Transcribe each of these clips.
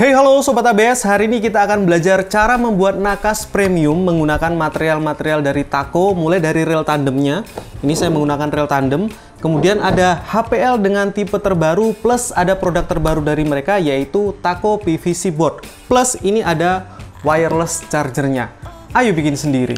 Hey halo Sobat ABS, hari ini kita akan belajar cara membuat nakas premium menggunakan material-material dari Taco, mulai dari rel tandemnya. Ini saya menggunakan rel tandem. Kemudian ada HPL dengan tipe terbaru, plus ada produk terbaru dari mereka yaitu Taco PVC board. Plus ini ada wireless chargernya. Ayo bikin sendiri.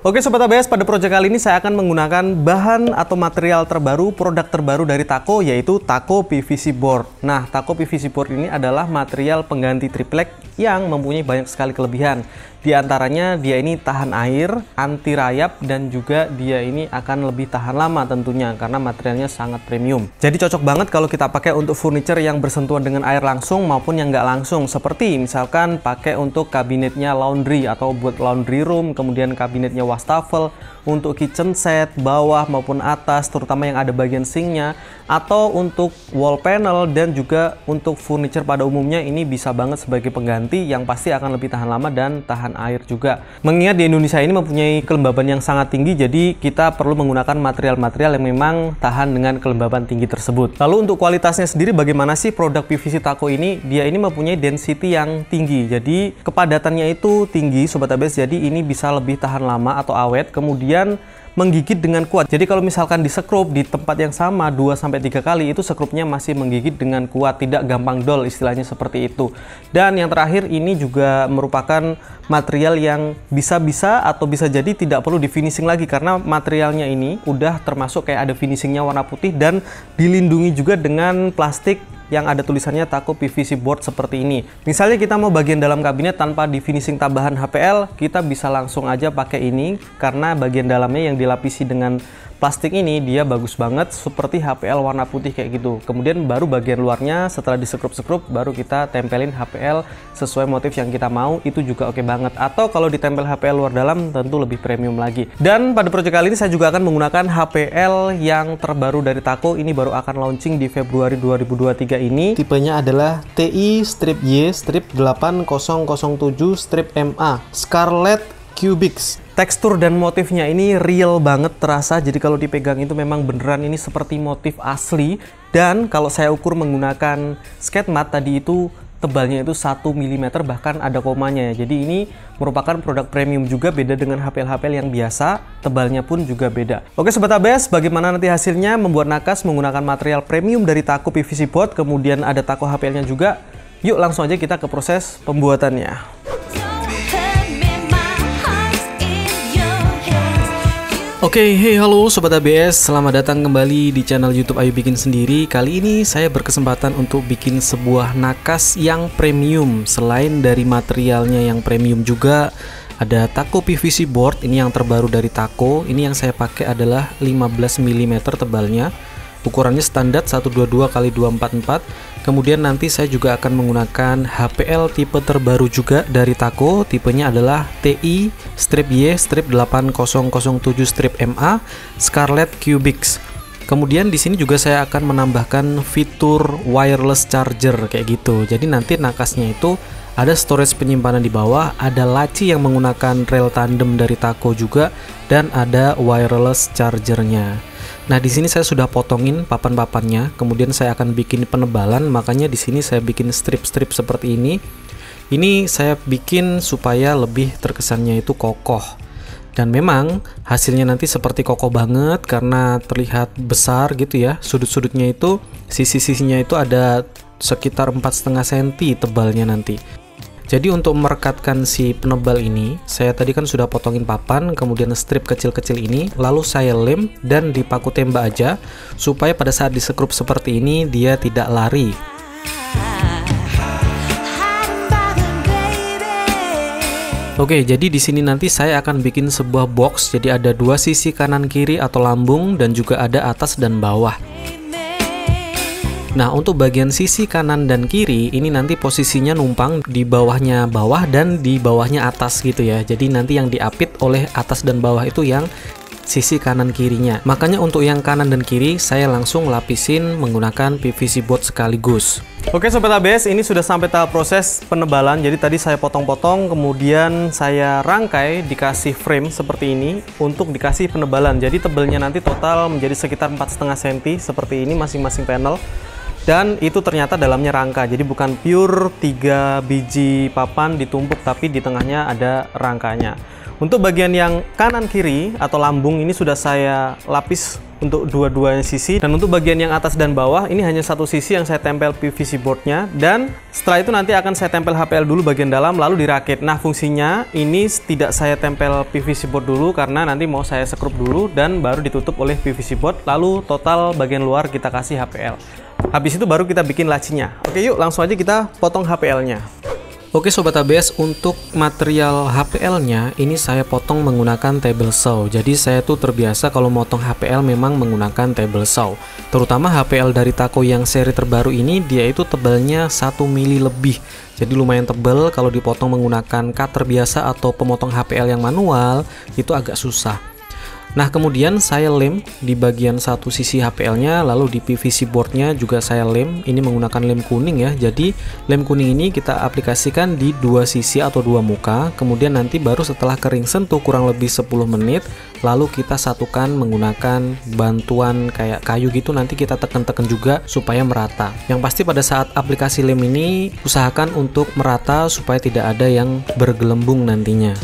Oke Sobat ABS, pada project kali ini saya akan menggunakan bahan atau material terbaru, produk terbaru dari Taco, yaitu Taco PVC board. Nah, Taco PVC board ini adalah material pengganti triplek yang mempunyai banyak sekali kelebihan. Di antaranya dia ini tahan air, anti rayap, dan juga dia ini akan lebih tahan lama tentunya karena materialnya sangat premium. Jadi cocok banget kalau kita pakai untuk furniture yang bersentuhan dengan air langsung maupun yang nggak langsung. Seperti misalkan pakai untuk kabinetnya laundry atau buat laundry room, kemudian kabinetnya wastafel, untuk kitchen set, bawah maupun atas, terutama yang ada bagian sinknya, atau untuk wall panel, dan juga untuk furniture pada umumnya ini bisa banget sebagai pengganti yang pasti akan lebih tahan lama dan tahan air juga. Mengingat di Indonesia ini mempunyai kelembaban yang sangat tinggi, jadi kita perlu menggunakan material-material yang memang tahan dengan kelembaban tinggi tersebut. Lalu untuk kualitasnya sendiri bagaimana sih produk PVC Taco ini? Dia ini mempunyai density yang tinggi, jadi kepadatannya itu tinggi Sobat ABS, jadi ini bisa lebih tahan lama atau awet, kemudian menggigit dengan kuat. Jadi kalau misalkan disekrup di tempat yang sama 2-3 kali, itu sekrupnya masih menggigit dengan kuat, tidak gampang dol, istilahnya seperti itu. Dan yang terakhir, ini juga merupakan material yang bisa-bisa atau bisa jadi tidak perlu di finishing lagi, karena materialnya ini udah termasuk kayak ada finishingnya warna putih dan dilindungi juga dengan plastik yang ada tulisannya Taco PVC board seperti ini. Misalnya kita mau bagian dalam kabinet tanpa di finishing tambahan HPL, kita bisa langsung aja pakai ini karena bagian dalamnya yang dilapisi dengan plastik ini dia bagus banget seperti HPL warna putih kayak gitu. Kemudian baru bagian luarnya setelah disekrup-sekrup baru kita tempelin HPL sesuai motif yang kita mau, itu juga oke banget. Atau kalau ditempel HPL luar dalam tentu lebih premium lagi. Dan pada project kali ini saya juga akan menggunakan HPL yang terbaru dari Taco. Ini baru akan launching di Februari 2023 ini. Tipenya adalah TI-Y-8007-MA Scarlet Cubics. Tekstur dan motifnya ini real banget terasa, jadi kalau dipegang itu memang beneran ini seperti motif asli. Dan kalau saya ukur menggunakan skate mat tadi itu tebalnya itu 1 mm, bahkan ada komanya ya. Jadi ini merupakan produk premium juga, beda dengan HPL-HPL yang biasa, tebalnya pun juga beda. Oke Sobat ABS, bagaimana nanti hasilnya membuat nakas menggunakan material premium dari Taco PVC board, kemudian ada Taco HPL-nya juga. Yuk langsung aja kita ke proses pembuatannya. Oke, hey halo Sobat ABS, selamat datang kembali di channel YouTube Ayo Bikin Sendiri. Kali ini saya berkesempatan untuk bikin sebuah nakas yang premium. Selain dari materialnya yang premium juga ada Taco PVC board, ini yang terbaru dari Taco. Ini yang saya pakai adalah 15 mm tebalnya. Ukurannya standar 122 x 244. Kemudian nanti saya juga akan menggunakan HPL tipe terbaru juga dari Taco. Tipenya adalah TI-Y-8007-MA Scarlet Cubics. Kemudian di sini juga saya akan menambahkan fitur wireless charger kayak gitu. Jadi nanti nakasnya itu ada storage penyimpanan di bawah, ada laci yang menggunakan rel tandem dari Taco juga, dan ada wireless chargernya. Nah, di sini saya sudah potongin papan-papannya, kemudian saya akan bikin penebalan, makanya di sini saya bikin strip-strip seperti ini. Ini saya bikin supaya lebih terkesannya itu kokoh. Dan memang hasilnya nanti seperti kokoh banget karena terlihat besar gitu ya. Sudut-sudutnya itu, sisi-sisinya itu ada sekitar 4,5 cm tebalnya nanti. Jadi untuk merekatkan si penebal ini, saya tadi kan sudah potongin papan, kemudian strip kecil-kecil ini, lalu saya lem dan dipaku tembak aja, supaya pada saat disekrup seperti ini dia tidak lari. Oke, jadi di sini nanti saya akan bikin sebuah box, jadi ada dua sisi kanan kiri atau lambung dan juga ada atas dan bawah. Nah, untuk bagian sisi kanan dan kiri ini nanti posisinya numpang di bawahnya bawah dan di bawahnya atas gitu ya. Jadi nanti yang diapit oleh atas dan bawah itu yang sisi kanan kirinya. Makanya untuk yang kanan dan kiri saya langsung lapisin menggunakan PVC board sekaligus. Oke Sobat ABS, ini sudah sampai tahap proses penebalan. Jadi tadi saya potong-potong, kemudian saya rangkai dikasih frame seperti ini untuk dikasih penebalan. Jadi tebelnya nanti total menjadi sekitar 4,5 cm seperti ini masing-masing panel. Dan itu ternyata dalamnya rangka, jadi bukan pure 3 biji papan ditumpuk, tapi di tengahnya ada rangkanya. Untuk bagian yang kanan kiri atau lambung ini sudah saya lapis untuk dua-duanya sisi, dan untuk bagian yang atas dan bawah ini hanya satu sisi yang saya tempel PVC boardnya, dan setelah itu nanti akan saya tempel HPL dulu bagian dalam lalu dirakit. Nah fungsinya ini tidak saya tempel PVC board dulu karena nanti mau saya sekrup dulu dan baru ditutup oleh PVC board, lalu total bagian luar kita kasih HPL. Habis itu baru kita bikin lacinya. Oke yuk langsung aja kita potong HPL-nya. Oke Sobat ABS, untuk material HPL-nya ini saya potong menggunakan table saw. Jadi saya tuh terbiasa kalau motong HPL memang menggunakan table saw. Terutama HPL dari Taco yang seri terbaru ini dia itu tebalnya 1 mili lebih. Jadi lumayan tebal, kalau dipotong menggunakan cutter biasa atau pemotong HPL yang manual itu agak susah. Nah kemudian saya lem di bagian satu sisi HPL-nya, lalu di PVC board-nya juga saya lem. Ini menggunakan lem kuning ya. Jadi lem kuning ini kita aplikasikan di dua sisi atau dua muka. Kemudian nanti baru setelah kering sentuh kurang lebih 10 menit, lalu kita satukan menggunakan bantuan kayak kayu gitu. Nanti kita tekan-tekan juga supaya merata. Yang pasti pada saat aplikasi lem ini usahakan untuk merata supaya tidak ada yang bergelembung nantinya.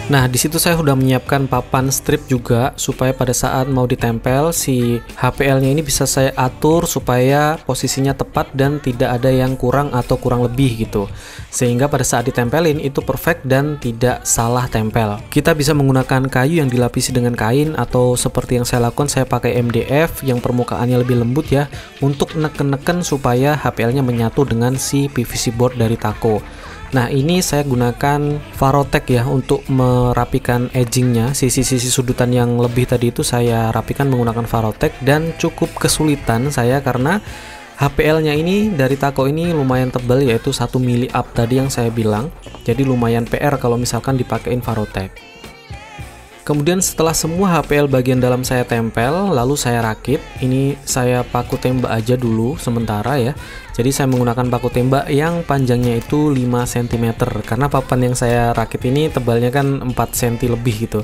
Nah, di situ saya sudah menyiapkan papan strip juga supaya pada saat mau ditempel si HPL-nya ini bisa saya atur supaya posisinya tepat dan tidak ada yang kurang atau kurang lebih gitu. Sehingga pada saat ditempelin itu perfect dan tidak salah tempel. Kita bisa menggunakan kayu yang dilapisi dengan kain atau seperti yang saya lakukan saya pakai MDF yang permukaannya lebih lembut ya untuk neken-neken supaya HPL-nya menyatu dengan si PVC board dari Taco. Nah ini saya gunakan Varrotek ya untuk merapikan edgingnya, sisi-sisi sudutan yang lebih tadi itu saya rapikan menggunakan Varrotek, dan cukup kesulitan saya karena HPL-nya ini dari Taco ini lumayan tebal, yaitu 1 mili up tadi yang saya bilang. Jadi lumayan PR kalau misalkan dipakein Varrotek. Kemudian setelah semua HPL bagian dalam saya tempel, lalu saya rakit. Ini saya paku tembak aja dulu sementara ya. Jadi saya menggunakan paku tembak yang panjangnya itu 5 cm. Karena papan yang saya rakit ini tebalnya kan 4 cm lebih gitu.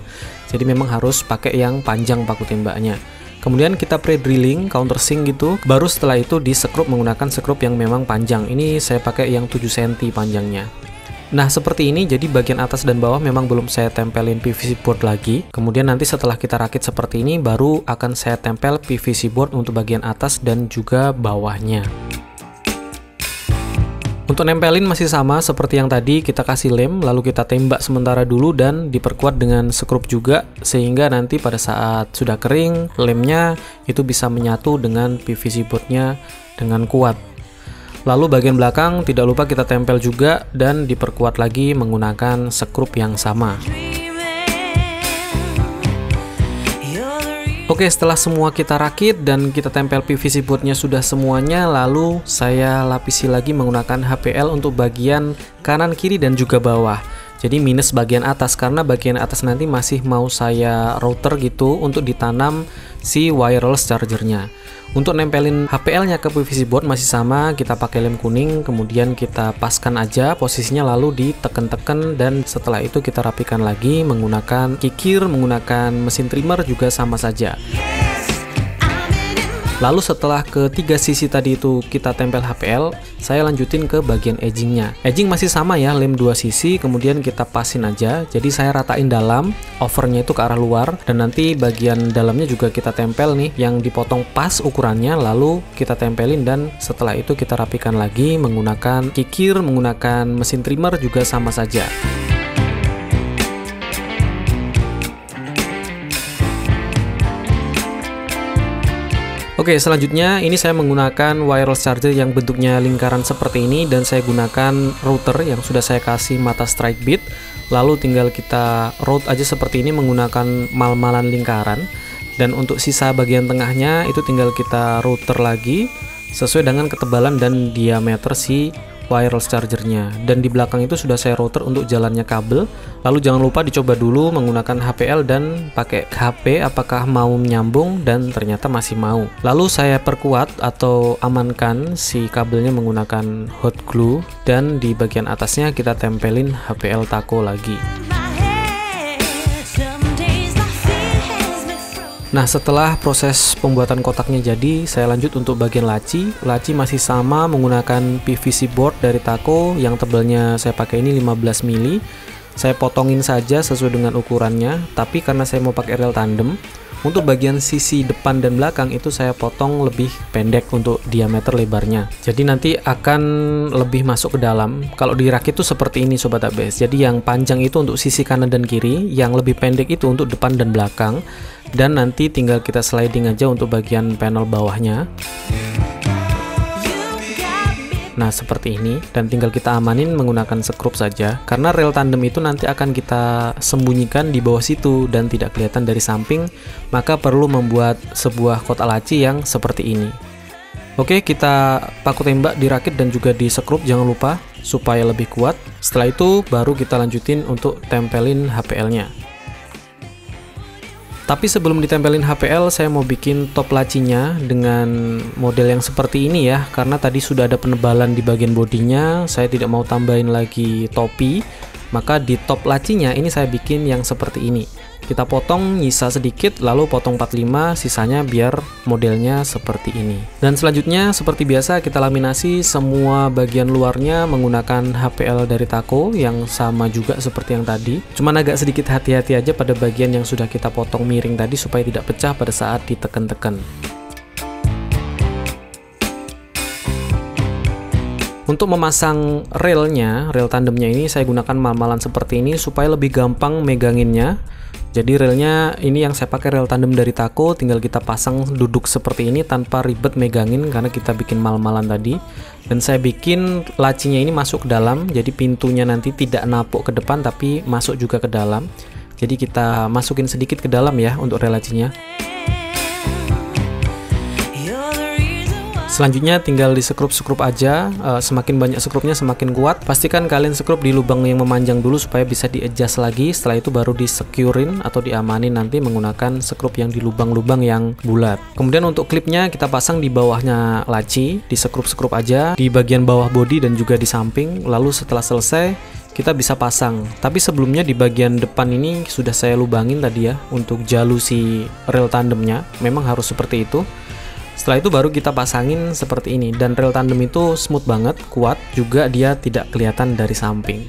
Jadi memang harus pakai yang panjang paku tembaknya. Kemudian kita pre-drilling, countersink gitu. Baru setelah itu disekrup menggunakan sekrup yang memang panjang. Ini saya pakai yang 7 cm panjangnya. Nah seperti ini, jadi bagian atas dan bawah memang belum saya tempelin PVC board lagi. Kemudian nanti setelah kita rakit seperti ini baru akan saya tempel PVC board untuk bagian atas dan juga bawahnya. Untuk nempelin masih sama seperti yang tadi, kita kasih lem lalu kita tembak sementara dulu dan diperkuat dengan sekrup juga sehingga nanti pada saat sudah kering lemnya itu bisa menyatu dengan PVC boardnya dengan kuat. Lalu bagian belakang tidak lupa kita tempel juga dan diperkuat lagi menggunakan sekrup yang sama. Oke, setelah semua kita rakit dan kita tempel PVC boardnya sudah semuanya, lalu saya lapisi lagi menggunakan HPL untuk bagian kanan, kiri, dan juga bawah. Jadi minus bagian atas karena bagian atas nanti masih mau saya router gitu untuk ditanam si wireless chargernya. Untuk nempelin HPL-nya ke PVC board masih sama, kita pakai lem kuning, kemudian kita paskan aja posisinya lalu diteken-teken dan setelah itu kita rapikan lagi menggunakan kikir, menggunakan mesin trimmer juga sama saja. Lalu setelah ketiga sisi tadi itu kita tempel HPL, saya lanjutin ke bagian edgingnya. Edging masih sama ya, lem dua sisi, kemudian kita pasin aja. Jadi saya ratain dalam, overnya itu ke arah luar, dan nanti bagian dalamnya juga kita tempel nih, yang dipotong pas ukurannya, lalu kita tempelin dan setelah itu kita rapikan lagi menggunakan kikir, menggunakan mesin trimmer juga sama saja. Oke, selanjutnya ini saya menggunakan wireless charger yang bentuknya lingkaran seperti ini dan saya gunakan router yang sudah saya kasih mata strike bit. Lalu tinggal kita route aja seperti ini menggunakan mal-malan lingkaran. Dan untuk sisa bagian tengahnya itu tinggal kita router lagi sesuai dengan ketebalan dan diameter si wireless chargernya, dan di belakang itu sudah saya router untuk jalannya kabel. Lalu jangan lupa dicoba dulu menggunakan HPL dan pakai HP apakah mau menyambung, dan ternyata masih mau. Lalu saya perkuat atau amankan si kabelnya menggunakan hot glue, dan di bagian atasnya kita tempelin HPL Taco lagi. Nah, setelah proses pembuatan kotaknya jadi, saya lanjut untuk bagian laci. Laci masih sama menggunakan PVC board dari Taco yang tebalnya saya pakai ini 15 mili. Saya potongin saja sesuai dengan ukurannya, tapi karena saya mau pakai rel tandem, untuk bagian sisi depan dan belakang itu saya potong lebih pendek untuk diameter lebarnya. Jadi nanti akan lebih masuk ke dalam. Kalau dirakit itu seperti ini Sobat ABS. Jadi yang panjang itu untuk sisi kanan dan kiri, yang lebih pendek itu untuk depan dan belakang. Dan nanti tinggal kita sliding aja untuk bagian panel bawahnya. Nah, seperti ini, dan tinggal kita amanin menggunakan sekrup saja, karena rel tandem itu nanti akan kita sembunyikan di bawah situ dan tidak kelihatan dari samping, maka perlu membuat sebuah kotak laci yang seperti ini. Oke, kita paku tembak dirakit dan juga di sekrup, jangan lupa supaya lebih kuat. Setelah itu baru kita lanjutin untuk tempelin HPL-nya. Tapi sebelum ditempelin HPL, saya mau bikin top lacinya dengan model yang seperti ini ya, karena tadi sudah ada penebalan di bagian bodinya, saya tidak mau tambahin lagi topi, maka di top lacinya ini saya bikin yang seperti ini. Kita potong nyisa sedikit, lalu potong 45, sisanya biar modelnya seperti ini. Dan selanjutnya seperti biasa kita laminasi semua bagian luarnya menggunakan HPL dari Taco yang sama juga seperti yang tadi. Cuman agak sedikit hati-hati aja pada bagian yang sudah kita potong miring tadi supaya tidak pecah pada saat ditekan-tekan. Untuk memasang relnya, rel tandemnya ini saya gunakan mamalan seperti ini supaya lebih gampang meganginnya. Jadi relnya ini yang saya pakai rel tandem dari Taco, tinggal kita pasang duduk seperti ini tanpa ribet megangin karena kita bikin mal-malan tadi. Dan saya bikin lacinya ini masuk ke dalam, jadi pintunya nanti tidak napuk ke depan tapi masuk juga ke dalam. Jadi kita masukin sedikit ke dalam ya untuk rel lacinya. Selanjutnya tinggal di sekrup-sekrup aja, semakin banyak sekrupnya semakin kuat. Pastikan kalian sekrup di lubang yang memanjang dulu supaya bisa di-adjust lagi. Setelah itu baru disecurein atau diamanin nanti menggunakan sekrup yang di lubang-lubang yang bulat. Kemudian untuk klipnya kita pasang di bawahnya laci, di sekrup-sekrup aja, di bagian bawah bodi dan juga di samping. Lalu setelah selesai kita bisa pasang. Tapi sebelumnya di bagian depan ini sudah saya lubangin tadi ya untuk jalu si rel tandemnya. Memang harus seperti itu. Setelah itu baru kita pasangin seperti ini, dan rel tandem itu smooth banget, kuat, juga dia tidak kelihatan dari samping.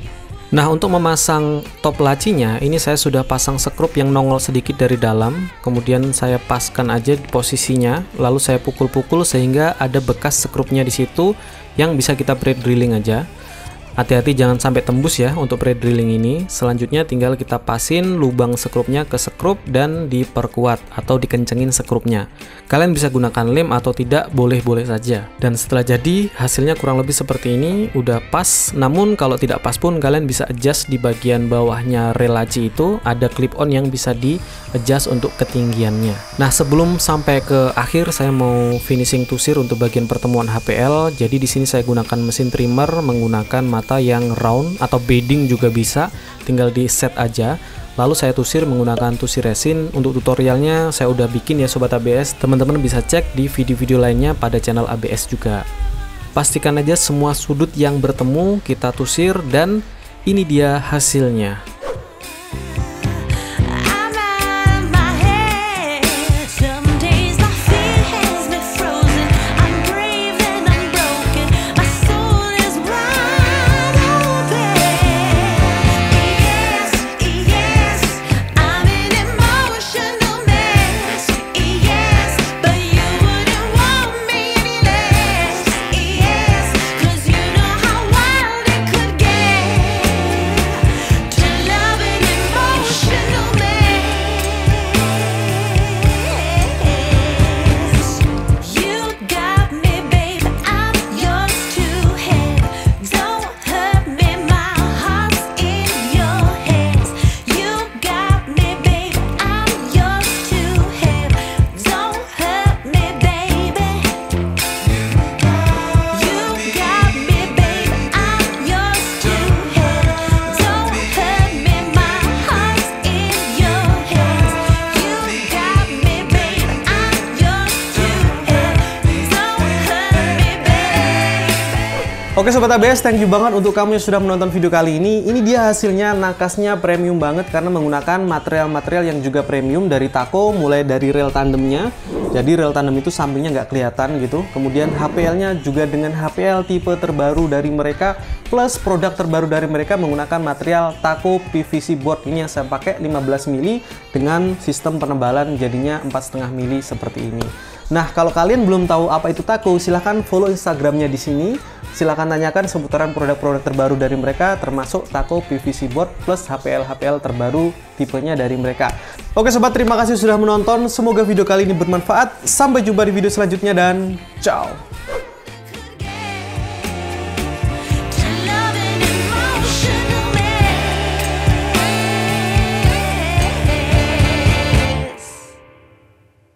Nah, untuk memasang top lacinya, ini saya sudah pasang sekrup yang nongol sedikit dari dalam, kemudian saya paskan aja di posisinya, lalu saya pukul-pukul sehingga ada bekas sekrupnya di situ yang bisa kita pre-drilling aja. Hati-hati jangan sampai tembus ya untuk pre-drilling ini. Selanjutnya tinggal kita pasin lubang sekrupnya ke sekrup dan diperkuat atau dikencengin sekrupnya. Kalian bisa gunakan lem atau tidak, boleh-boleh saja. Dan setelah jadi hasilnya kurang lebih seperti ini, udah pas. Namun kalau tidak pas pun kalian bisa adjust di bagian bawahnya rel laci itu, ada clip on yang bisa di adjust untuk ketinggiannya. Nah, sebelum sampai ke akhir saya mau finishing tusir untuk bagian pertemuan HPL. Jadi di sini saya gunakan mesin trimmer menggunakan mata yang round atau beading juga bisa, tinggal di set aja. Lalu saya tusir menggunakan tusir resin. Untuk tutorialnya saya udah bikin ya Sobat ABS, teman-teman bisa cek di video-video lainnya pada channel ABS juga. Pastikan aja semua sudut yang bertemu kita tusir, dan ini dia hasilnya. Oke Sobat ABS, thank you banget untuk kamu yang sudah menonton video kali ini. Ini dia hasilnya, nakasnya premium banget karena menggunakan material-material yang juga premium dari Taco, mulai dari rel tandemnya. Jadi rel tandem itu sampingnya nggak kelihatan gitu. Kemudian HPL-nya juga dengan HPL tipe terbaru dari mereka, plus produk terbaru dari mereka menggunakan material Taco PVC board. Ini yang saya pakai 15 mili dengan sistem penebalan jadinya 4,5 mili seperti ini. Nah, kalau kalian belum tahu apa itu Taco, silahkan follow Instagramnya di sini. Silahkan tanyakan seputaran produk-produk terbaru dari mereka, termasuk Taco PVC board plus HPL terbaru tipenya dari mereka. Oke Sobat, terima kasih sudah menonton. Semoga video kali ini bermanfaat. Sampai jumpa di video selanjutnya dan ciao!